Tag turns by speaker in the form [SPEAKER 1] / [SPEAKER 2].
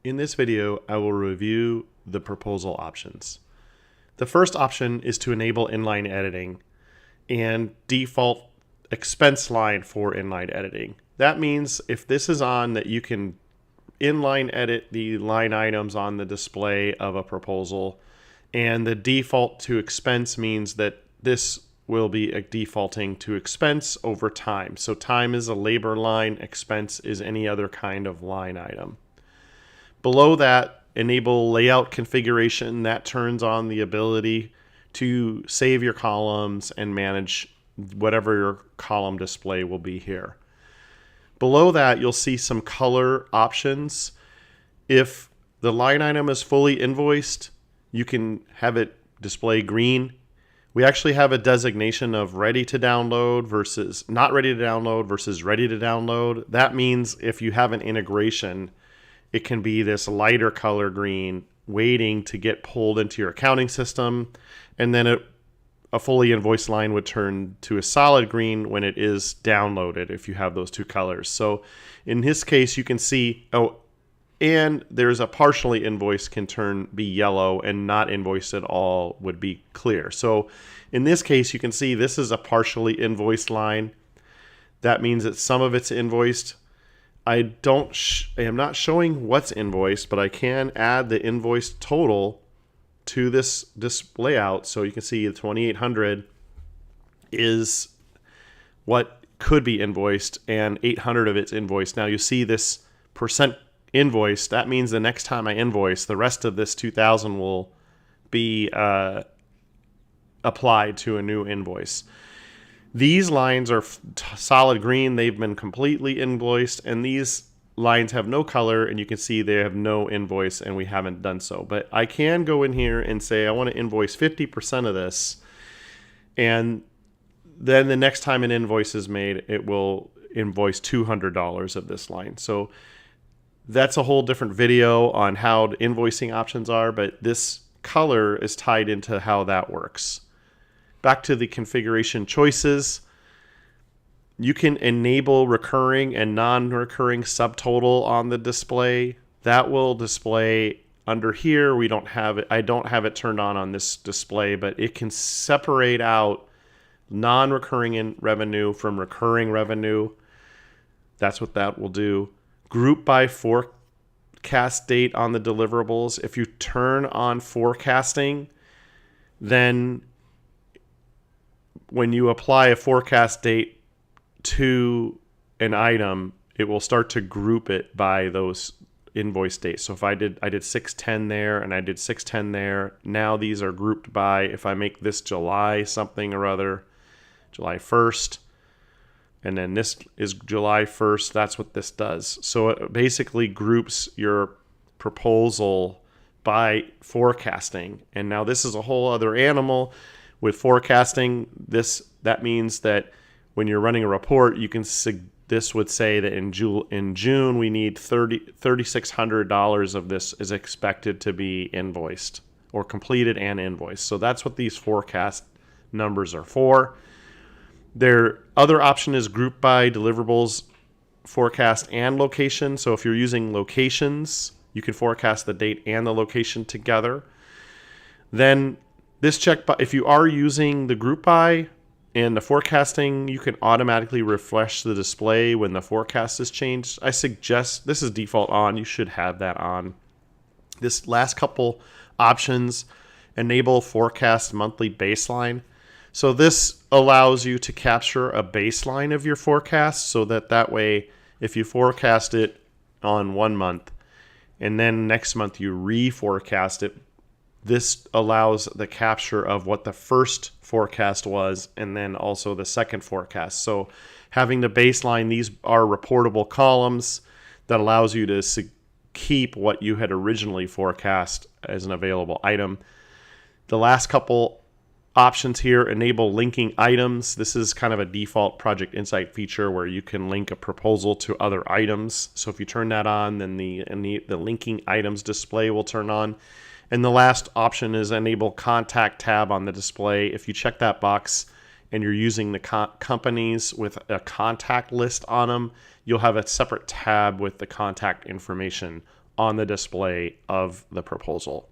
[SPEAKER 1] In this video, I will review the proposal options. The first option is to enable inline editing and default expense line for inline editing. That means if this is on, that you can inline edit the line items on the display of a proposal, and the default to expense means that this will be defaulting to expense over time. So time is a labor line, expense is any other kind of line item. Below that, enable layout configuration. That turns on the ability to save your columns and manage whatever your column display will be here. Below that, you'll see some color options. If the line item is fully invoiced, you can have it display green. We actually have a designation of ready to download versus not ready to download versus ready to download. That means if you have an integration, it can be this lighter color green waiting to get pulled into your accounting system, and then a fully invoiced line would turn to a solid green when it is downloaded if you have those two colors. So in this case, you can see, and there's a partially invoiced can be yellow, and not invoiced at all would be clear. So in this case, you can see this is a partially invoiced line. That means that some of it's invoiced. I am not showing what's invoiced, but I can add the invoice total to this layout. So you can see the 2,800 is what could be invoiced, and 800 of it's invoiced. Now you see this percent invoiced. That means the next time I invoice, the rest of this 2,000 will be applied to a new invoice. These lines are solid green. They've been completely invoiced, and these lines have no color, and you can see they have no invoice, and we haven't done so. But I can go in here and say I want to invoice 50% of this, and then the next time an invoice is made, it will invoice $200 of this line. So that's a whole different video on how the invoicing options are, but this color is tied into how that works. Back to the configuration choices. You can enable recurring and non-recurring subtotal on the display. That will display under here. We don't have it. I don't have it turned on this display, but it can separate out non-recurring revenue from recurring revenue. That's what that will do. Group by forecast date on the deliverables. If you turn on forecasting, then when you apply a forecast date to an item, it will start to group it by those invoice dates. So if I did 6/10 there and I did 6/10 there, now these are grouped by, if I make this July something or other, July 1st, and then this is July 1st, that's what this does. So it basically groups your proposal by forecasting. And now this is a whole other animal. With forecasting, that means that when you're running a report, you can this would say that in June we need $3,600 of this is expected to be invoiced or completed and invoiced. So that's what these forecast numbers are for. Their other option is group by deliverables, forecast, and location. So if you're using locations, you can forecast the date and the location together. Then this if you are using the group by and the forecasting, you can automatically refresh the display when the forecast is changed. I suggest this is default on. You should have that on. This last couple options enable forecast monthly baseline. So this allows you to capture a baseline of your forecast, so that way if you forecast it on 1 month and then next month you reforecast it, this allows the capture of what the first forecast was and then also the second forecast. So having the baseline, these are reportable columns that allows you to keep what you had originally forecast as an available item. The last couple options here enable linking items. This is kind of a default Project Insight feature where you can link a proposal to other items. So if you turn that on, then the linking items display will turn on. And the last option is enable contact tab on the display. If you check that box and you're using the companies with a contact list on them, you'll have a separate tab with the contact information on the display of the proposal.